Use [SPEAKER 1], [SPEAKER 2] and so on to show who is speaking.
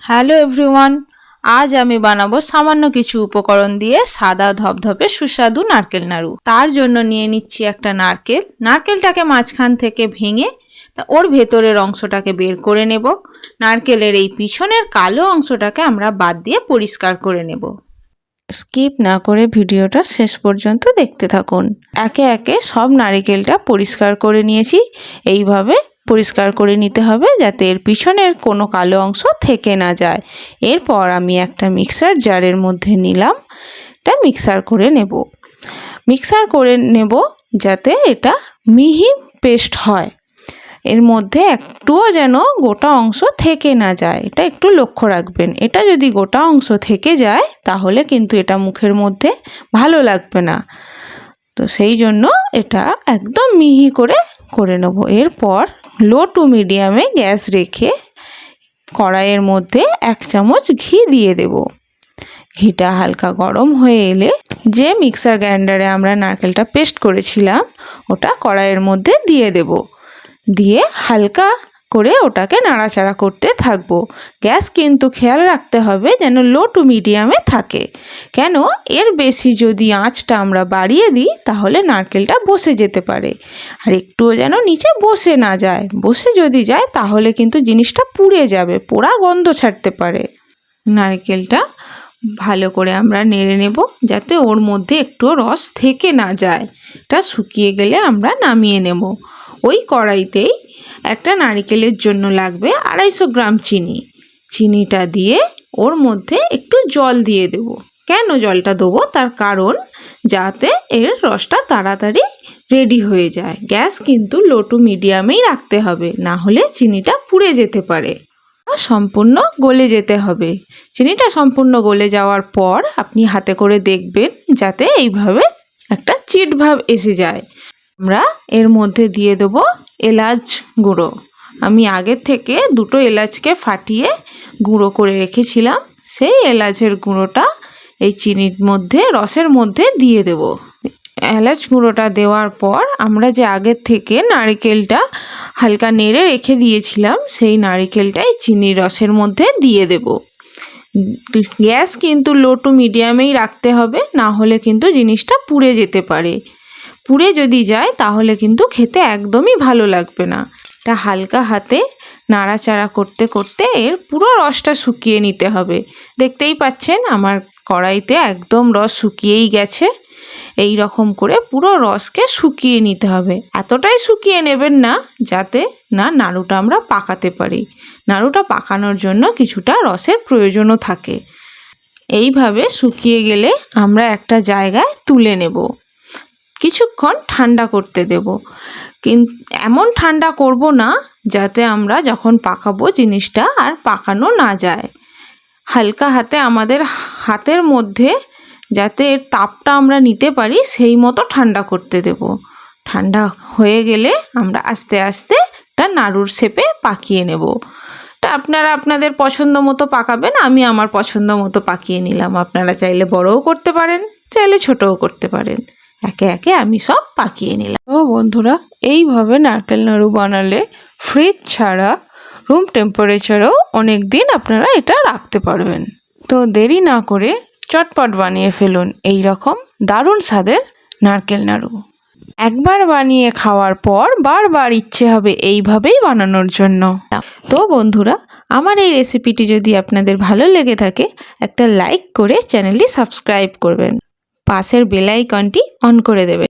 [SPEAKER 1] Hello everyone, আজ আমি বানাবো সামান্য কিছু উপকরণ দিয়ে সাদা ধপধপে সুস্বাদু নারকেল নাড়ু। তার জন্য নিয়ে নিচ্ছি একটা নারকেল। নারকেলটাকে মাঝখান থেকে ভেঙে ওর ভেতরের অংশটাকে বের করে নেব। নারকেলের এই পিছনের কালো অংশটাকে আমরা বাদ দিয়ে পরিষ্কার করে নেব। স্কিপ না করে ভিডিওটা শেষ পর্যন্ত দেখতে থাকুন। একে একে সব নারকেলটা পরিষ্কার করে নিয়েছি। এইভাবে পরিষ্কার করে নিতে হবে যাতে এর পিছনের কোনো কালো অংশ থেকে না যায়। এরপর আমি একটা মিক্সার জারের মধ্যে নিলাম, এটা মিক্সার করে নেব যাতে এটা মিহি পেস্ট হয়। এর মধ্যে একটুও যেন গোটা অংশ থেকে না যায়, এটা একটু লক্ষ্য রাখবেন। এটা যদি গোটা অংশ থেকে যায় তাহলে কিন্তু এটা মুখের মধ্যে ভালো লাগবে না। তো সেই জন্য এটা একদম মিহি করে নেব। এরপর লো টু মিডিয়ামে গ্যাস রেখে কড়াইয়ের মধ্যে 1 চামচ ঘি দিয়ে দেব। ঘিটা হালকা গরম হয়ে এলে যে মিক্সার গ্রাইন্ডারে আমরা নারকেলটা পেস্ট করেছিলাম ওটা কড়াইয়ের মধ্যে দিয়ে দেব। দিয়ে হালকা করে ওটাকে নাড়াচাড়া করতে থাকবো। গ্যাস কিন্তু খেয়াল রাখতে হবে যেন লো টু মিডিয়ামে থাকে, কেন এর বেশি যদি আঁচটা আমরা বাড়িয়ে দিই তাহলে নারকেলটা বসে যেতে পারে। আর একটুও যেন নিচে বসে না যায়, বসে যদি যায় তাহলে কিন্তু জিনিসটা পুড়ে যাবে, পোড়া গন্ধ ছাড়তে পারে। নারকেলটা ভালো করে আমরা নেড়ে নেব যাতে ওর মধ্যে একটুও রস থেকে না যায়। এটা শুকিয়ে গেলে আমরা নামিয়ে নেব। ওই কড়াইতেই একটা নারকেলের জন্য লাগবে 250 গ্রাম চিনি। চিনিটা দিয়ে ওর মধ্যে একটু জল দিয়ে দেব। কেন জলটা দেবো, তার কারণ যাতে এর রসটা তাড়াতাড়ি রেডি হয়ে যায়। গ্যাস কিন্তু লো টু মিডিয়ামেই রাখতে হবে, না হলে চিনিটা পুড়ে যেতে পারে। সম্পূর্ণ গলে যেতে হবে। চিনিটা সম্পূর্ণ গলে যাওয়ার পর আপনি হাতে করে দেখবেন যাতে এইভাবে একটা চিট ভাব এসে যায়। আমরা এর মধ্যে দিয়ে দেব এলাচ গুঁড়ো। আমি আগের থেকে 2টো এলাচকে ফাটিয়ে গুঁড়ো করে রেখেছিলাম, সেই এলাচের গুঁড়োটা এই চিনির মধ্যে রসের মধ্যে দিয়ে দেব। এলাচ গুঁড়োটা দেওয়ার পর আমরা যে আগের থেকে নারকেলটা হালকা নেড়ে রেখে দিয়েছিলাম সেই নারকেলটাই চিনির রসের মধ্যে দিয়ে দেব। গ্যাস কিন্তু লো টু মিডিয়ামেই রাখতে হবে, না হলে কিন্তু জিনিসটা পুড়ে যেতে পারে। পুড়ে যদি যায় তাহলে কিন্তু খেতে একদমই ভালো লাগবে না। এটা হালকা হাতে নাড়াচাড়া করতে করতে এর পুরো রসটা শুকিয়ে নিতে হবে। দেখতেই পাচ্ছেন আমার কড়াইতে একদম রস শুকিয়েই গেছে। এই রকম করে পুরো রসকে শুকিয়ে নিতে হবে। এতটাই শুকিয়ে নেবেন না যাতে না নাড়ুটা আমরা পাকাতে পারি। নাড়ুটা পাকানোর জন্য কিছুটা রসের প্রয়োজনও থাকে। এইভাবে শুকিয়ে গেলে আমরা একটা জায়গায় তুলে নেব, কিছুক্ষণ ঠান্ডা করতে দেব। কিন্তু এমন ঠান্ডা করব না যাতে আমরা যখন পাকাবো জিনিসটা আর পাকানো না যায়। হালকা হাতে আমাদের হাতের মধ্যে যাতে এর তাপটা আমরা নিতে পারি সেই মতো ঠান্ডা করতে দেব। ঠান্ডা হয়ে গেলে আমরা আস্তে আস্তে একটা নাড়ুর শেপে পাকিয়ে নেব। তা আপনারা আপনাদের পছন্দ মতো পাকাবেন, আমি আমার পছন্দ মতো পাকিয়ে নিলাম। আপনারা চাইলে বড়ও করতে পারেন, চাইলে ছোটও করতে পারেন। একে একে আমি সব পাকিয়ে নিলাম। তো বন্ধুরা, এইভাবে নারকেল নাড়ু বানালে ফ্রিজ ছাড়া রুম টেম্পারেচারেও অনেক দিন আপনারা এটা রাখতে পারবেন। তো দেরি না করে চটপট বানিয়ে ফেলুন এই রকম দারুণ স্বাদের নারকেল নাড়ু। একবার বানিয়ে খাওয়ার পর বারবার ইচ্ছে হবে এইভাবেই বানানোর জন্য। তো বন্ধুরা, আমার এই রেসিপিটি যদি আপনাদের ভালো লেগে থাকে একটা লাইক করে চ্যানেলটি সাবস্ক্রাইব করবেন, পাশের বেল আইকনটি অন করে দেবেন।